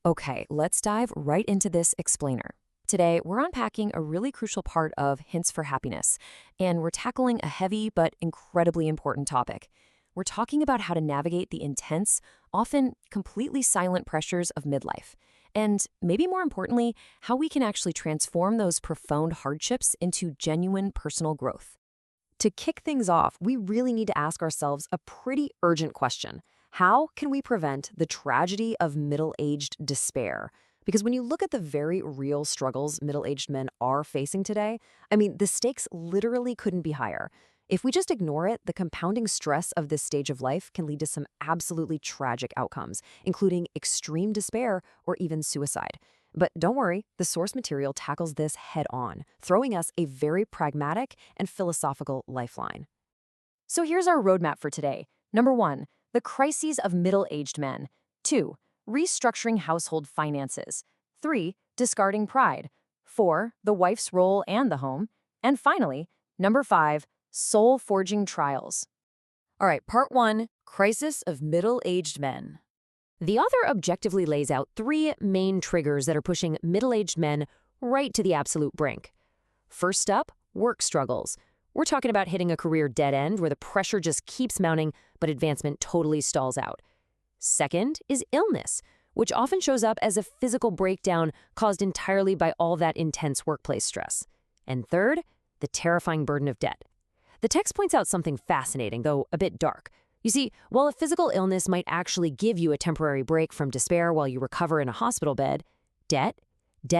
Okay, let's dive right into this explainer. Today, we're unpacking a really crucial part of Hints for Happiness, and we're tackling a heavy but incredibly important topic. We're talking about how to navigate the intense, often completely silent pressures of midlife, and maybe more importantly, how we can actually transform those profound hardships into genuine personal growth. To kick things off, we really need to ask ourselves a pretty urgent question. How can we prevent the tragedy of middle-aged despair? Because when you look at the very real struggles middle-aged men are facing today, the stakes literally couldn't be higher. If we just ignore it, the compounding stress of this stage of life can lead to some absolutely tragic outcomes, including extreme despair or even suicide. But don't worry, the source material tackles this head-on, throwing us a very pragmatic and philosophical lifeline. So here's our roadmap for today. Number 1, the crises of middle-aged men. 2, restructuring household finances. 3, discarding pride. 4, the wife's role and the home. And finally, number 5, soul-forging trials. All right, part 1, crisis of middle-aged men. The author objectively lays out 3 main triggers that are pushing middle-aged men right to the absolute brink. First up, work struggles. We're talking about hitting a career dead end where the pressure just keeps mounting, but advancement totally stalls out. Second is illness, which often shows up as a physical breakdown caused entirely by all that intense workplace stress. And third, the terrifying burden of debt. The text points out something fascinating, though a bit dark. You see, while a physical illness might actually give you a temporary break from despair while you recover in a hospital bed, debt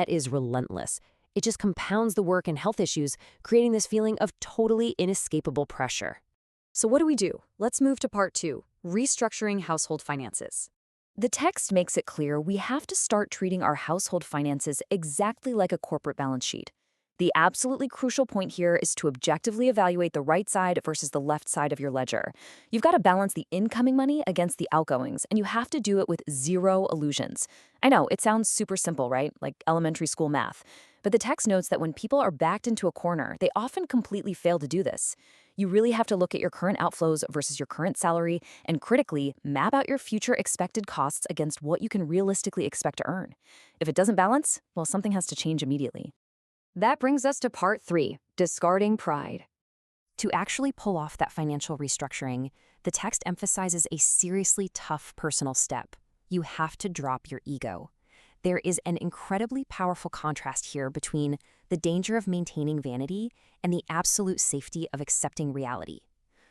is relentless. It just compounds the work and health issues, creating this feeling of totally inescapable pressure. So what do? Let's move to part 2, restructuring household finances. The text makes it clear we have to start treating our household finances exactly like a corporate balance sheet. The absolutely crucial point here is to objectively evaluate the right side versus the left side of your ledger. You've got to balance the incoming money against the outgoings, and you have to do it with zero illusions. I know, it sounds super simple, right? Like elementary school math. But the text notes that when people are backed into a corner, they often completely fail to do this. You really have to look at your current outflows versus your current salary and critically map out your future expected costs against what you can realistically expect to earn. If it doesn't balance, well, something has to change immediately. That brings us to part 3, discarding pride. To actually pull off that financial restructuring, the text emphasizes a seriously tough personal step. You have to drop your ego. There is an incredibly powerful contrast here between the danger of maintaining vanity and the absolute safety of accepting reality.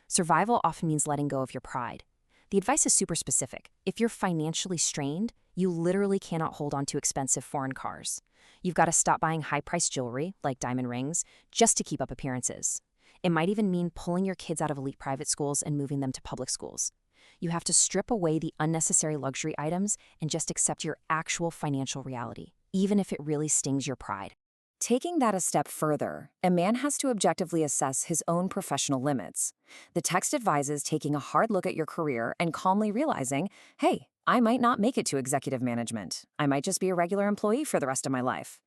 Survival often means letting go of your pride. The advice is super specific. If you're financially strained, you literally cannot hold on to expensive foreign cars. You've got to stop buying high-priced jewelry, like diamond rings, just to keep up appearances. It might even mean pulling your kids out of elite private schools and moving them to public schools. You have to strip away the unnecessary luxury items and just accept your actual financial reality, even if it really stings your pride. Taking that a step further, a man has to objectively assess his own professional limits. The text advises taking a hard look at your career and calmly realizing, hey, I might not make it to executive management. I might just be a regular employee for the rest of my life.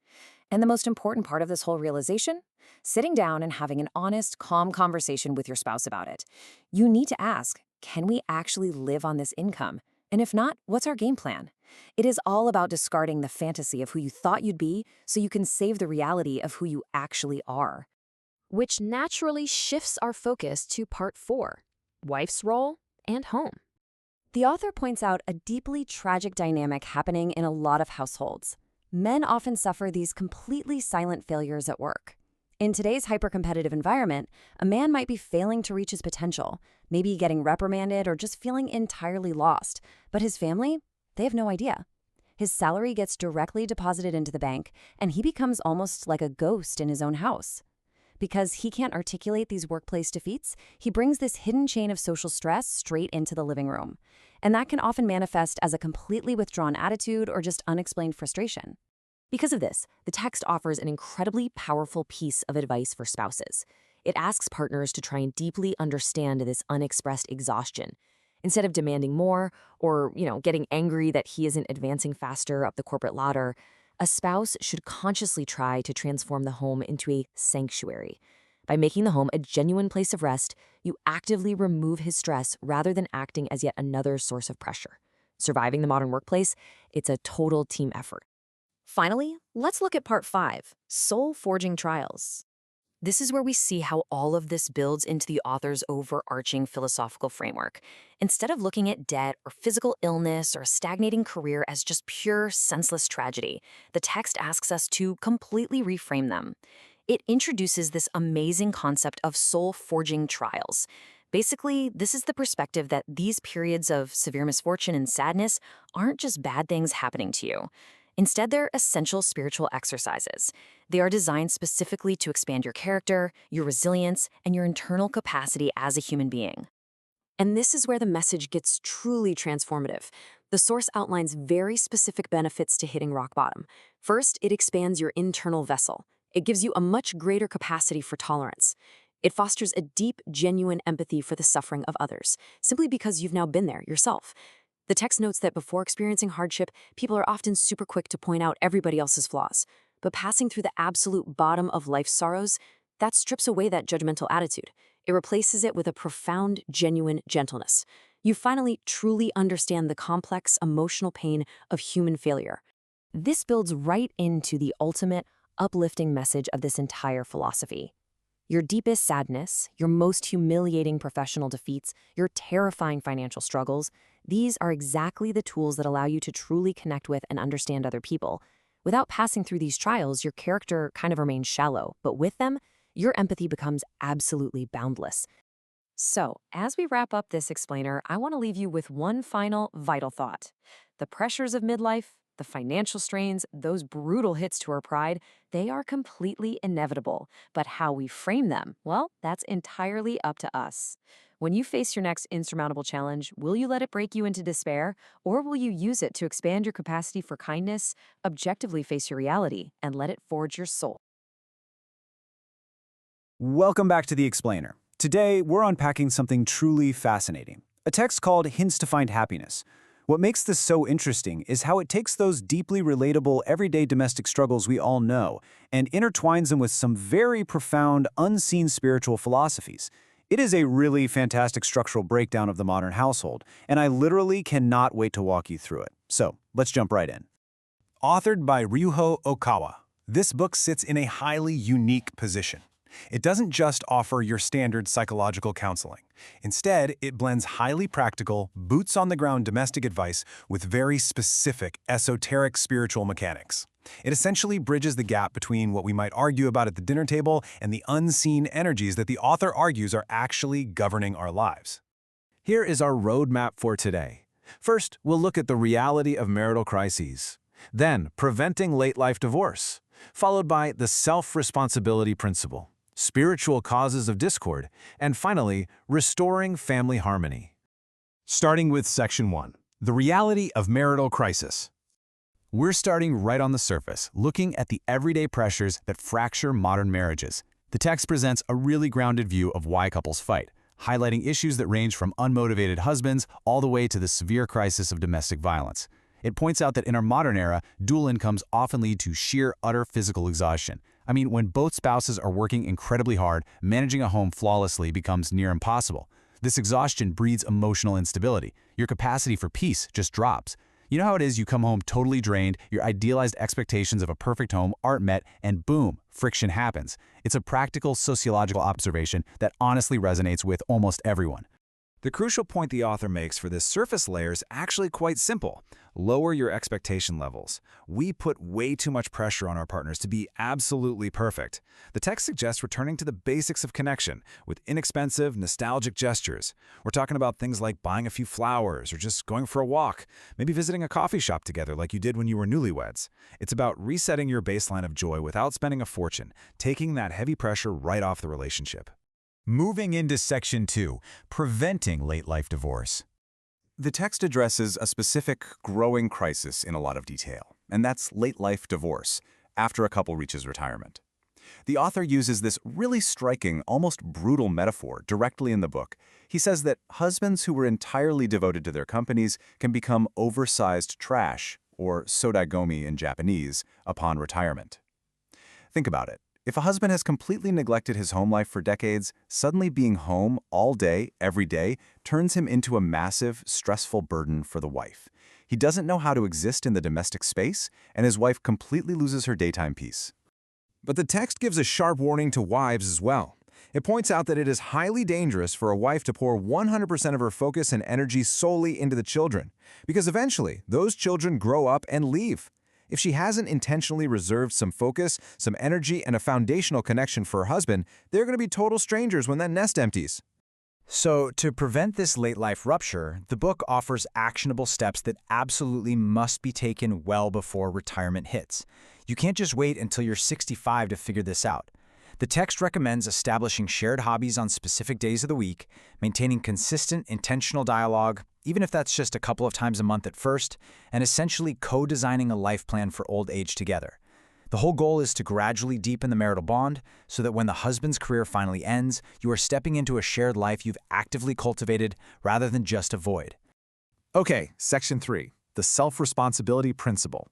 And the most important part of this whole realization? Sitting down and having an honest, calm conversation with your spouse about it. You need to ask, can we actually live on this income? And if not, what's our game plan? It is all about discarding the fantasy of who you thought you'd be so you can save the reality of who you actually are. Which naturally shifts our focus to part 4, wife's role and home. The author points out a deeply tragic dynamic happening in a lot of households. Men often suffer these completely silent failures at work. In today's hyper-competitive environment, a man might be failing to reach his potential, maybe getting reprimanded or just feeling entirely lost. But his family, they have no idea. His salary gets directly deposited into the bank, and he becomes almost like a ghost in his own house. Because he can't articulate these workplace defeats, he brings this hidden chain of social stress straight into the living room. And that can often manifest as a completely withdrawn attitude or just unexplained frustration. Because of this, the text offers an incredibly powerful piece of advice for spouses. It asks partners to try and deeply understand this unexpressed exhaustion. Instead of demanding more or, getting angry that he isn't advancing faster up the corporate ladder, a spouse should consciously try to transform the home into a sanctuary. By making the home a genuine place of rest, you actively remove his stress rather than acting as yet another source of pressure. Surviving the modern workplace, it's a total team effort. Finally, let's look at part 5, soul-forging trials. This is where we see how all of this builds into the author's overarching philosophical framework. Instead of looking at debt or physical illness or a stagnating career as just pure, senseless tragedy, the text asks us to completely reframe them. It introduces this amazing concept of soul-forging trials. Basically, this is the perspective that these periods of severe misfortune and sadness aren't just bad things happening to you. Instead, they're essential spiritual exercises. They are designed specifically to expand your character, your resilience, and your internal capacity as a human being. And this is where the message gets truly transformative. The source outlines very specific benefits to hitting rock bottom. First, it expands your internal vessel. It gives you a much greater capacity for tolerance. It fosters a deep, genuine empathy for the suffering of others, simply because you've now been there yourself. The text notes that before experiencing hardship, people are often super quick to point out everybody else's flaws. But passing through the absolute bottom of life's sorrows, that strips away that judgmental attitude. It replaces it with a profound, genuine gentleness. You finally truly understand the complex emotional pain of human failure. This builds right into the ultimate, uplifting message of this entire philosophy. Your deepest sadness, your most humiliating professional defeats, your terrifying financial struggles, these are exactly the tools that allow you to truly connect with and understand other people. Without passing through these trials, your character kind of remains shallow, but with them, your empathy becomes absolutely boundless. So, as we wrap up this explainer, I want to leave you with one final vital thought. The pressures of midlife, the financial strains, those brutal hits to our pride, they are completely inevitable. But how we frame them, well, that's entirely up to us. When you face your next insurmountable challenge, will you let it break you into despair, or will you use it to expand your capacity for kindness, objectively face your reality, and let it forge your soul? Welcome back to The Explainer. Today, we're unpacking something truly fascinating, a text called Hints to Find Happiness. What makes this so interesting is how it takes those deeply relatable, everyday domestic struggles we all know and intertwines them with some very profound, unseen spiritual philosophies. It is a really fantastic structural breakdown of the modern household, and I literally cannot wait to walk you through it. So, let's jump right in. Authored by Ryuho Okawa, this book sits in a highly unique position. It doesn't just offer your standard psychological counseling. Instead, it blends highly practical, boots-on-the-ground domestic advice with very specific, esoteric spiritual mechanics. It essentially bridges the gap between what we might argue about at the dinner table and the unseen energies that the author argues are actually governing our lives. Here is our roadmap for today. First, we'll look at the reality of marital crises. Then, preventing late-life divorce, followed by the self-responsibility principle, spiritual causes of discord, and finally, restoring family harmony. Starting with Section 1, the reality of marital crisis. We're starting right on the surface, looking at the everyday pressures that fracture modern marriages. The text presents a really grounded view of why couples fight, highlighting issues that range from unmotivated husbands all the way to the severe crisis of domestic violence. It points out that in our modern era, dual incomes often lead to sheer, utter physical exhaustion. I mean, when both spouses are working incredibly hard, managing a home flawlessly becomes near impossible. This exhaustion breeds emotional instability. Your capacity for peace just drops. You know how it is, you come home totally drained, your idealized expectations of a perfect home aren't met, and boom, friction happens. It's a practical sociological observation that honestly resonates with almost everyone. The crucial point the author makes for this surface layer is actually quite simple. Lower your expectation levels. We put way too much pressure on our partners to be absolutely perfect. The text suggests returning to the basics of connection with inexpensive, nostalgic gestures. We're talking about things like buying a few flowers or just going for a walk, maybe visiting a coffee shop together like you did when you were newlyweds. It's about resetting your baseline of joy without spending a fortune, taking that heavy pressure right off the relationship. Moving into Section 2, preventing late-life divorce. The text addresses a specific, growing crisis in a lot of detail, and that's late-life divorce, after a couple reaches retirement. The author uses this really striking, almost brutal metaphor directly in the book. He says that husbands who were entirely devoted to their companies can become oversized trash, or sodagomi in Japanese, upon retirement. Think about it. If a husband has completely neglected his home life for decades, suddenly being home all day, every day, turns him into a massive, stressful burden for the wife. He doesn't know how to exist in the domestic space, and his wife completely loses her daytime peace. But the text gives a sharp warning to wives as well. It points out that it is highly dangerous for a wife to pour 100% of her focus and energy solely into the children, because eventually those children grow up and leave. If she hasn't intentionally reserved some focus, some energy, and a foundational connection for her husband, they're going to be total strangers when that nest empties. So, to prevent this late-life rupture, the book offers actionable steps that absolutely must be taken well before retirement hits. You can't just wait until you're 65 to figure this out. The text recommends establishing shared hobbies on specific days of the week, maintaining consistent, intentional dialogue, even if that's just a couple of times a month at first, and essentially co-designing a life plan for old age together. The whole goal is to gradually deepen the marital bond so that when the husband's career finally ends, you are stepping into a shared life you've actively cultivated rather than just avoid. Okay, Section 3, the self-responsibility principle.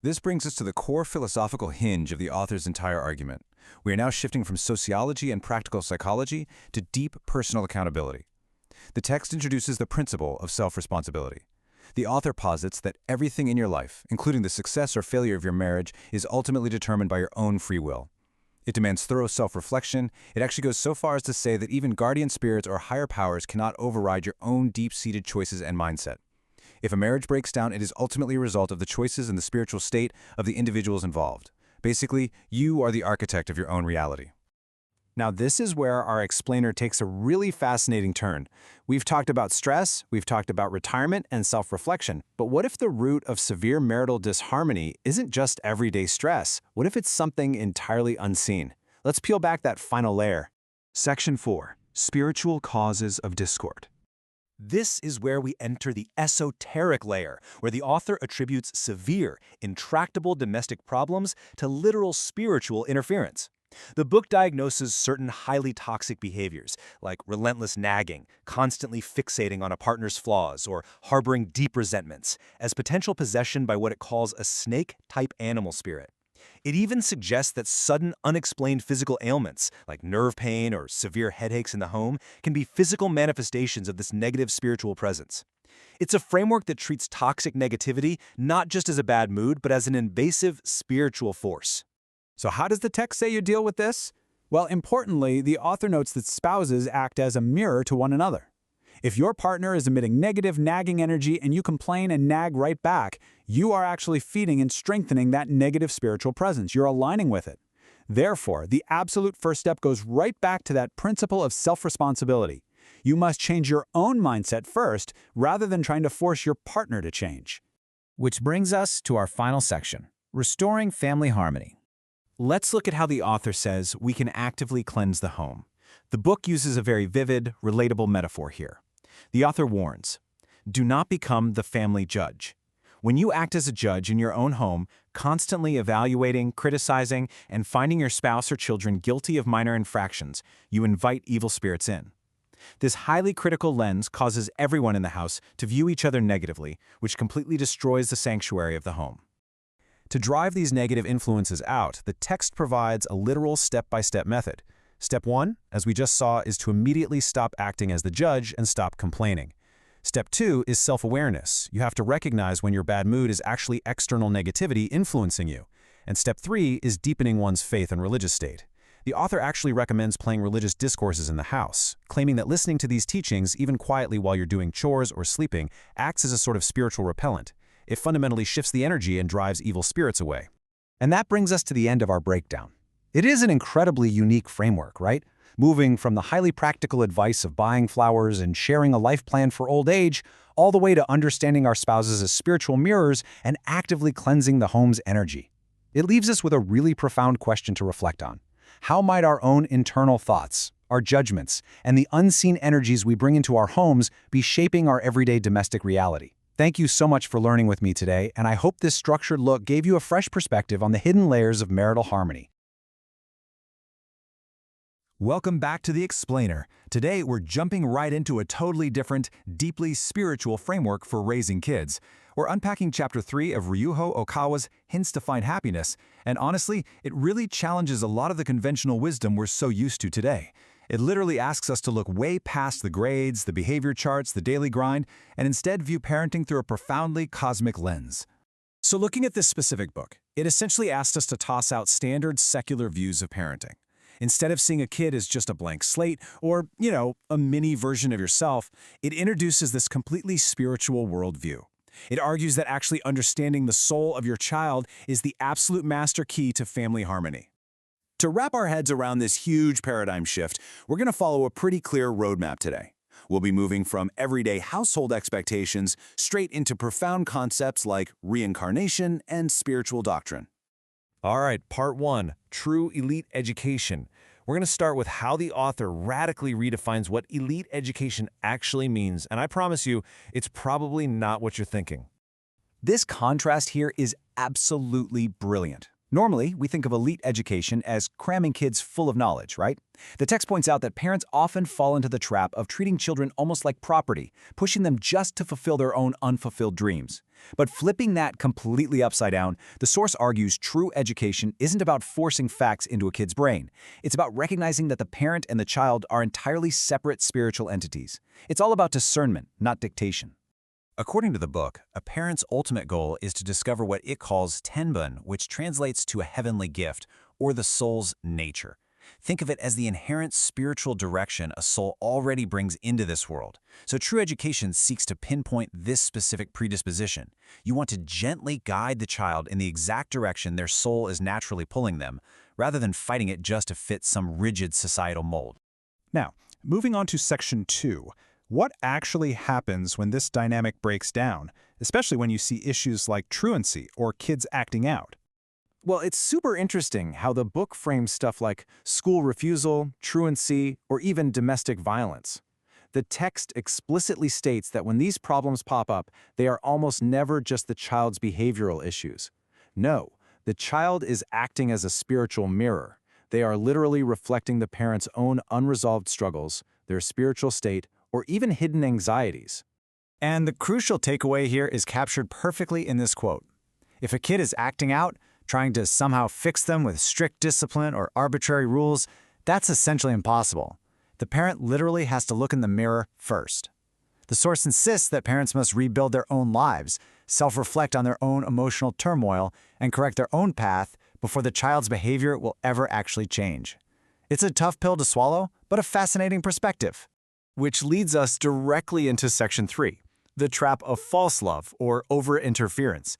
This brings us to the core philosophical hinge of the author's entire argument. We are now shifting from sociology and practical psychology to deep personal accountability. The text introduces the principle of self-responsibility. The author posits that everything in your life, including the success or failure of your marriage, is ultimately determined by your own free will. It demands thorough self-reflection. It actually goes so far as to say that even guardian spirits or higher powers cannot override your own deep-seated choices and mindset. If a marriage breaks down, it is ultimately a result of the choices and the spiritual state of the individuals involved. Basically, you are the architect of your own reality. Now, this is where our explainer takes a really fascinating turn. We've talked about stress, we've talked about retirement and self-reflection, but what if the root of severe marital disharmony isn't just everyday stress? What if it's something entirely unseen? Let's peel back that final layer. Section 4, Spiritual Causes of Discord. This is where we enter the esoteric layer, where the author attributes severe, intractable domestic problems to literal spiritual interference. The book diagnoses certain highly toxic behaviors, like relentless nagging, constantly fixating on a partner's flaws, or harboring deep resentments, as potential possession by what it calls a snake-type animal spirit. It even suggests that sudden, unexplained physical ailments, like nerve pain or severe headaches in the home, can be physical manifestations of this negative spiritual presence. It's a framework that treats toxic negativity not just as a bad mood, but as an invasive spiritual force. So how does the text say you deal with this? Well, importantly, the author notes that spouses act as a mirror to one another. If your partner is emitting negative, nagging energy and you complain and nag right back, you are actually feeding and strengthening that negative spiritual presence. You're aligning with it. Therefore, the absolute first step goes right back to that principle of self-responsibility. You must change your own mindset first, rather than trying to force your partner to change. Which brings us to our final section, restoring family harmony. Let's look at how the author says we can actively cleanse the home. The book uses a very vivid, relatable metaphor here. The author warns, do not become the family judge. When you act as a judge in your own home, constantly evaluating, criticizing, and finding your spouse or children guilty of minor infractions, you invite evil spirits in. This highly critical lens causes everyone in the house to view each other negatively, which completely destroys the sanctuary of the home. To drive these negative influences out, the text provides a literal step-by-step method. Step 1, as we just saw, is to immediately stop acting as the judge and stop complaining. Step 2 is self-awareness. You have to recognize when your bad mood is actually external negativity influencing you. And Step 3 is deepening one's faith and religious state. The author actually recommends playing religious discourses in the house, claiming that listening to these teachings, even quietly while you're doing chores or sleeping, acts as a sort of spiritual repellent. It fundamentally shifts the energy and drives evil spirits away. And that brings us to the end of our breakdown. It is an incredibly unique framework, right? Moving from the highly practical advice of buying flowers and sharing a life plan for old age, all the way to understanding our spouses as spiritual mirrors and actively cleansing the home's energy. It leaves us with a really profound question to reflect on. How might our own internal thoughts, our judgments, and the unseen energies we bring into our homes be shaping our everyday domestic reality? Thank you so much for learning with me today, and I hope this structured look gave you a fresh perspective on the hidden layers of marital harmony. Welcome back to The Explainer. Today, we're jumping right into a totally different, deeply spiritual framework for raising kids. We're unpacking Chapter 3 of Ryuho Okawa's Hints to Find Happiness, and honestly, it really challenges a lot of the conventional wisdom we're so used to today. It literally asks us to look way past the grades, the behavior charts, the daily grind, and instead view parenting through a profoundly cosmic lens. So looking at this specific book, it essentially asked us to toss out standard secular views of parenting. Instead of seeing a kid as just a blank slate or, a mini version of yourself, it introduces this completely spiritual worldview. It argues that actually understanding the soul of your child is the absolute master key to family harmony. To wrap our heads around this huge paradigm shift, we're going to follow a pretty clear roadmap today. We'll be moving from everyday household expectations straight into profound concepts like reincarnation and spiritual doctrine. All right, part 1, true elite education. We're going to start with how the author radically redefines what elite education actually means, and I promise you, it's probably not what you're thinking. This contrast here is absolutely brilliant. Normally, we think of elite education as cramming kids full of knowledge, right? The text points out that parents often fall into the trap of treating children almost like property, pushing them just to fulfill their own unfulfilled dreams. But flipping that completely upside down, the source argues true education isn't about forcing facts into a kid's brain. It's about recognizing that the parent and the child are entirely separate spiritual entities. It's all about discernment, not dictation. According to the book, a parent's ultimate goal is to discover what it calls tenbun, which translates to a heavenly gift, or the soul's nature. Think of it as the inherent spiritual direction a soul already brings into this world. So true education seeks to pinpoint this specific predisposition. You want to gently guide the child in the exact direction their soul is naturally pulling them, rather than fighting it just to fit some rigid societal mold. Now, moving on to section 2. What actually happens when this dynamic breaks down, especially when you see issues like truancy or kids acting out? Well, it's super interesting how the book frames stuff like school refusal, truancy, or even domestic violence. The text explicitly states that when these problems pop up, they are almost never just the child's behavioral issues. No, the child is acting as a spiritual mirror. They are literally reflecting the parent's own unresolved struggles, their spiritual state, or even hidden anxieties. And the crucial takeaway here is captured perfectly in this quote. If a kid is acting out, trying to somehow fix them with strict discipline or arbitrary rules, that's essentially impossible. The parent literally has to look in the mirror first. The source insists that parents must rebuild their own lives, self-reflect on their own emotional turmoil, and correct their own path before the child's behavior will ever actually change. It's a tough pill to swallow, but a fascinating perspective. Which leads us directly into section 3, the trap of false love or over-interference.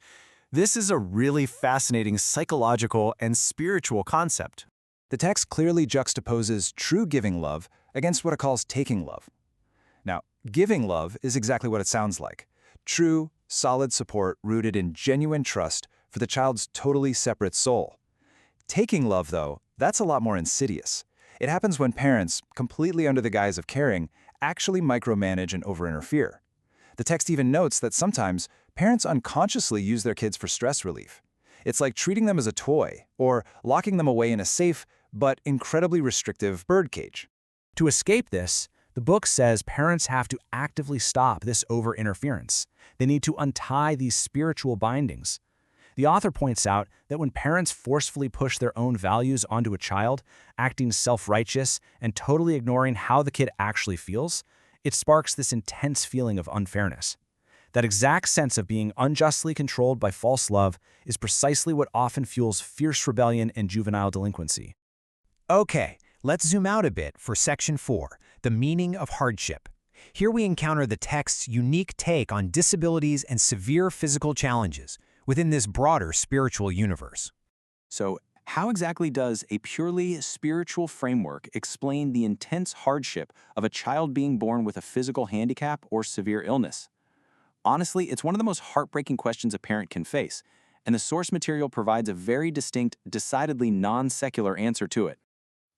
This is a really fascinating psychological and spiritual concept. The text clearly juxtaposes true giving love against what it calls taking love. Now, giving love is exactly what it sounds like. True, solid support rooted in genuine trust for the child's totally separate soul. Taking love, though, that's a lot more insidious. It happens when parents, completely under the guise of caring, actually micromanage and over-interfere. The text even notes that sometimes parents unconsciously use their kids for stress relief. It's like treating them as a toy or locking them away in a safe but incredibly restrictive birdcage. To escape this, the book says parents have to actively stop this over-interference. They need to untie these spiritual bindings. The author points out that when parents forcefully push their own values onto a child, acting self-righteous and totally ignoring how the kid actually feels, it sparks this intense feeling of unfairness. That exact sense of being unjustly controlled by false love is precisely what often fuels fierce rebellion and juvenile delinquency. Okay, let's zoom out a bit for section 4, the meaning of hardship. Here we encounter the text's unique take on disabilities and severe physical challenges within this broader spiritual universe. So, how exactly does a purely spiritual framework explain the intense hardship of a child being born with a physical handicap or severe illness? Honestly, it's one of the most heartbreaking questions a parent can face, and the source material provides a very distinct, decidedly non-secular answer to it.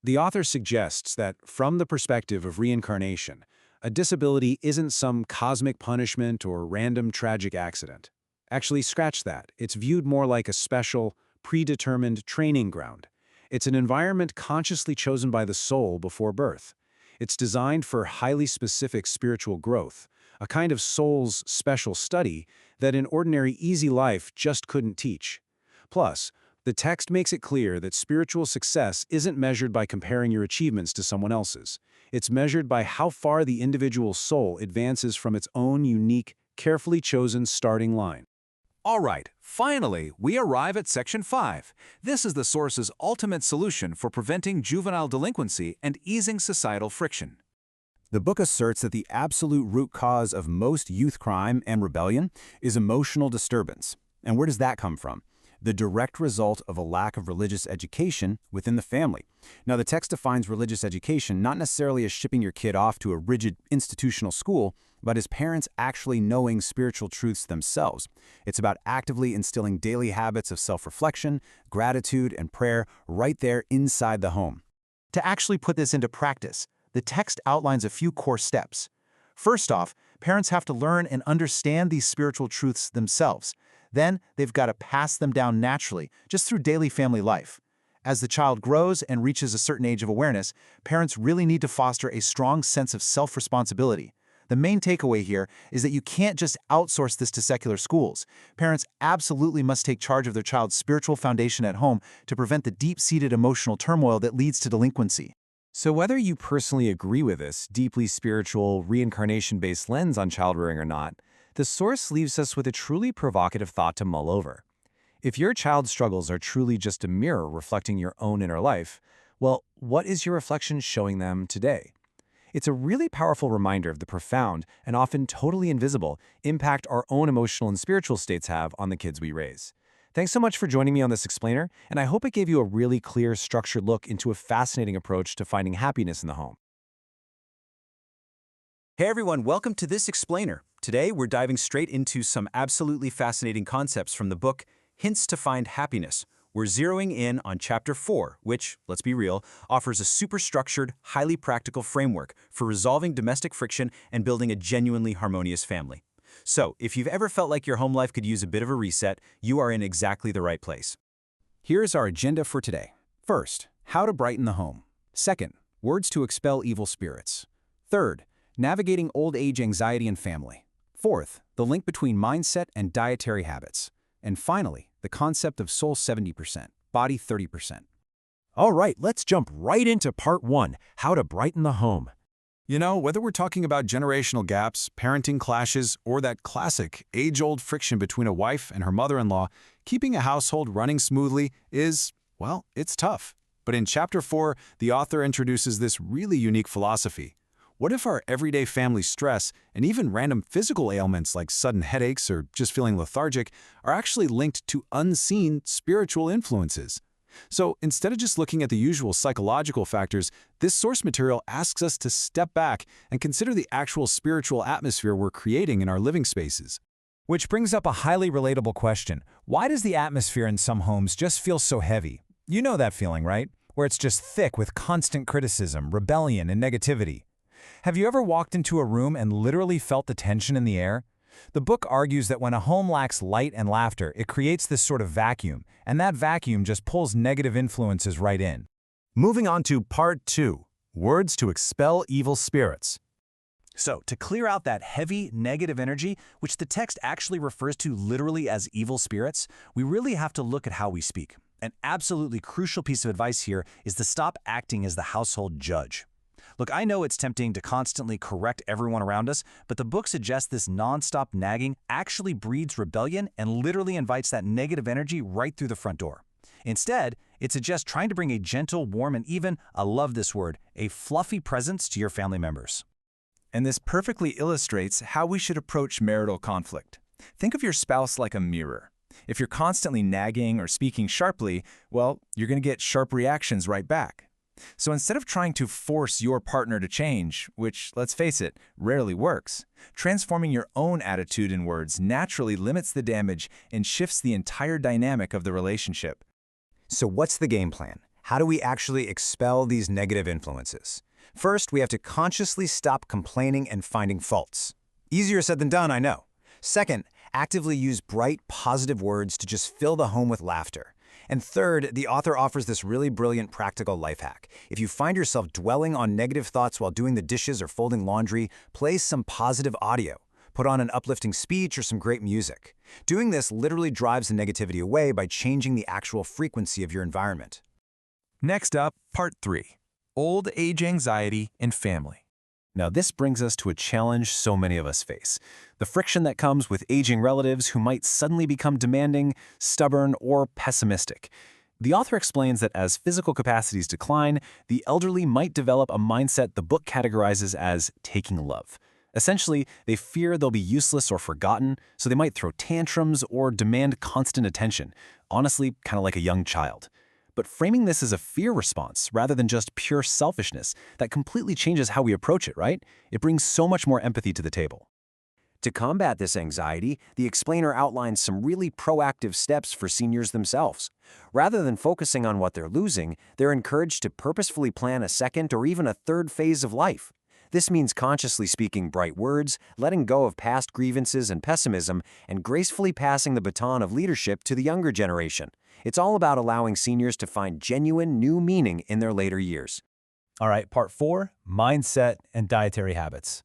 The author suggests that, from the perspective of reincarnation, a disability isn't some cosmic punishment or random tragic accident. Actually, scratch that. It's viewed more like a special, predetermined training ground. It's an environment consciously chosen by the soul before birth. It's designed for highly specific spiritual growth, a kind of soul's special study that an ordinary easy life just couldn't teach. Plus, The text makes it clear that spiritual success isn't measured by comparing your achievements to someone else's. It's measured by how far the individual soul advances from its own unique, carefully chosen starting line. All right, finally, we arrive at Section 5. This is the source's ultimate solution for preventing juvenile delinquency and easing societal friction. The book asserts that the absolute root cause of most youth crime and rebellion is emotional disturbance. And where does that come from? The direct result of a lack of religious education within the family. Now, the text defines religious education not necessarily as shipping your kid off to a rigid institutional school, but as parents actually knowing spiritual truths themselves. It's about actively instilling daily habits of self-reflection, gratitude, and prayer right there inside the home. To actually put this into practice, the text outlines a few core steps. First off, parents have to learn and understand these spiritual truths themselves. Then, they've got to pass them down naturally, just through daily family life. As the child grows and reaches a certain age of awareness, parents really need to foster a strong sense of self-responsibility. The main takeaway here is that you can't just outsource this to secular schools. Parents absolutely must take charge of their child's spiritual foundation at home to prevent the deep-seated emotional turmoil that leads to delinquency. So whether you personally agree with this deeply spiritual, reincarnation-based lens on child rearing or not, the source leaves us with a truly provocative thought to mull over. If your child's struggles are truly just a mirror reflecting your own inner life, well, what is your reflection showing them today? It's a really powerful reminder of the profound and often totally invisible impact our own emotional and spiritual states have on the kids we raise. Thanks so much for joining me on this explainer, and I hope it gave you a really clear, structured look into a fascinating approach to finding happiness in the home. Hey everyone, welcome to this explainer. Today we're diving straight into some absolutely fascinating concepts from the book Hints to Find Happiness. We're zeroing in on Chapter 4, which, let's be real, offers a super structured, highly practical framework for resolving domestic friction and building a genuinely harmonious family. So, if you've ever felt like your home life could use a bit of a reset, you are in exactly the right place. Here's our agenda for today. First, how to brighten the home. Second, words to expel evil spirits. Third, navigating old age anxiety and family. Fourth, the link between mindset and dietary habits. And finally, the concept of soul 70%, body 30%. All right, let's jump right into Part 1, How to Brighten the Home. You know, whether we're talking about generational gaps, parenting clashes, or that classic age-old friction between a wife and her mother-in-law, keeping a household running smoothly is, well, it's tough. But in Chapter 4, the author introduces this really unique philosophy. What if our everyday family stress and even random physical ailments like sudden headaches or just feeling lethargic are actually linked to unseen spiritual influences? So instead of just looking at the usual psychological factors, this source material asks us to step back and consider the actual spiritual atmosphere we're creating in our living spaces. Which brings up a highly relatable question. Why does the atmosphere in some homes just feel so heavy? You know that feeling, right? Where it's just thick with constant criticism, rebellion, and negativity. Have you ever walked into a room and literally felt the tension in the air? The book argues that when a home lacks light and laughter, it creates this sort of vacuum, and that vacuum just pulls negative influences right in. Moving on to Part 2, Words to Expel Evil Spirits. So, to clear out that heavy, negative energy, which the text actually refers to literally as evil spirits, we really have to look at how we speak. An absolutely crucial piece of advice here is to stop acting as the household judge. Look, I know it's tempting to constantly correct everyone around us, but the book suggests this nonstop nagging actually breeds rebellion and literally invites that negative energy right through the front door. Instead, it suggests trying to bring a gentle, warm, and even, I love this word, a fluffy presence to your family members. And this perfectly illustrates how we should approach marital conflict. Think of your spouse like a mirror. If you're constantly nagging or speaking sharply, well, you're going to get sharp reactions right back. So instead of trying to force your partner to change, which, let's face it, rarely works, transforming your own attitude and words naturally limits the damage and shifts the entire dynamic of the relationship. So what's the game plan? How do we actually expel these negative influences? First, we have to consciously stop complaining and finding faults. Easier said than done, I know. Second, actively use bright, positive words to just fill the home with laughter. And third, the author offers this really brilliant practical life hack. If you find yourself dwelling on negative thoughts while doing the dishes or folding laundry, play some positive audio. Put on an uplifting speech or some great music. Doing this literally drives the negativity away by changing the actual frequency of your environment. Next up, Part 3. Old age anxiety in family. Now this brings us to a challenge so many of us face. The friction that comes with aging relatives who might suddenly become demanding, stubborn, or pessimistic. The author explains that as physical capacities decline, the elderly might develop a mindset the book categorizes as taking love. Essentially, they fear they'll be useless or forgotten, so they might throw tantrums or demand constant attention, honestly, kind of like a young child. But framing this as a fear response rather than just pure selfishness, that completely changes how we approach it, right? It brings so much more empathy to the table. To combat this anxiety, the explainer outlines some really proactive steps for seniors themselves. Rather than focusing on what they're losing, they're encouraged to purposefully plan a second or even a third phase of life. This means consciously speaking bright words, letting go of past grievances and pessimism, and gracefully passing the baton of leadership to the younger generation. It's all about allowing seniors to find genuine new meaning in their later years. All right, Part 4, mindset and dietary habits.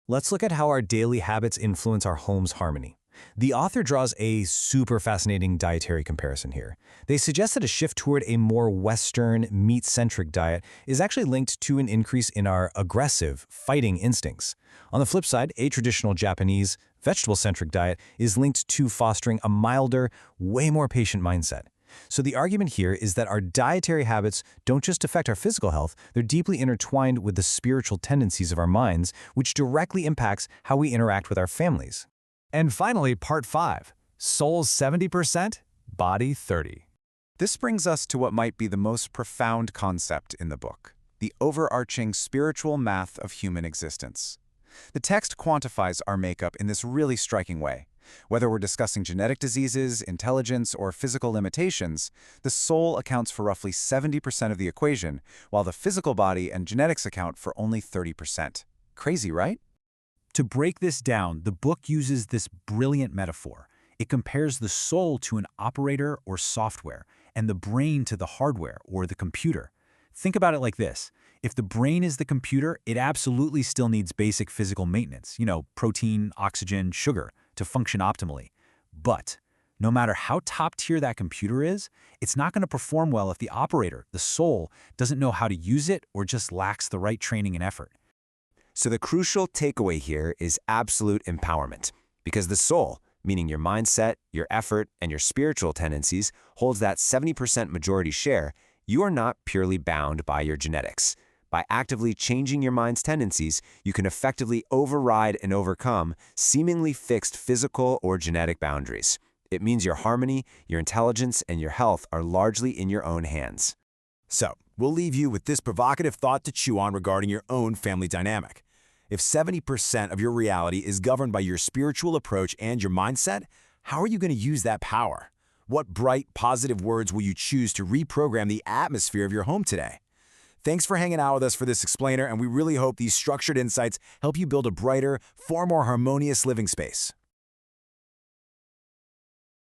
Let's look at how our daily habits influence our home's harmony. The author draws a super fascinating dietary comparison here. They suggest that a shift toward a more Western, meat-centric diet is actually linked to an increase in our aggressive, fighting instincts. On the flip side, a traditional Japanese, vegetable-centric diet is linked to fostering a milder, way more patient mindset. So the argument here is that our dietary habits don't just affect our physical health, they're deeply intertwined with the spiritual tendencies of our minds, which directly impacts how we interact with our families. And finally, Part 5, soul 70%, body 30%. This brings us to what might be the most profound concept in the book, the overarching spiritual math of human existence. The text quantifies our makeup in this really striking way. Whether we're discussing genetic diseases, intelligence, or physical limitations, the soul accounts for roughly 70% of the equation, while the physical body and genetics account for only 30%. Crazy, right? To break this down, the book uses this brilliant metaphor. It compares the soul to an operator or software, and the brain to the hardware or the computer. Think about it like this. If the brain is the computer, it absolutely still needs basic physical maintenance, protein, oxygen, sugar, to function optimally. But no matter how top tier that computer is, it's not going to perform well if the operator, the soul, doesn't know how to use it or just lacks the right training and effort. So the crucial takeaway here is absolute empowerment, because the soul, meaning your mindset, your effort, and your spiritual tendencies, holds that 70% majority share. You are not purely bound by your genetics. By actively changing your mind's tendencies, you can effectively override and overcome seemingly fixed physical or genetic boundaries. It means your harmony, your intelligence, and your health are largely in your own hands. So, we'll leave you with this provocative thought to chew on regarding your own family dynamic. If 70% of your reality is governed by your spiritual approach and your mindset, how are you going to use that power? What bright, positive words will you choose to reprogram the atmosphere of your home today? Thanks for hanging out with us for this explainer, and we really hope these structured insights help you build a brighter, far more harmonious living space.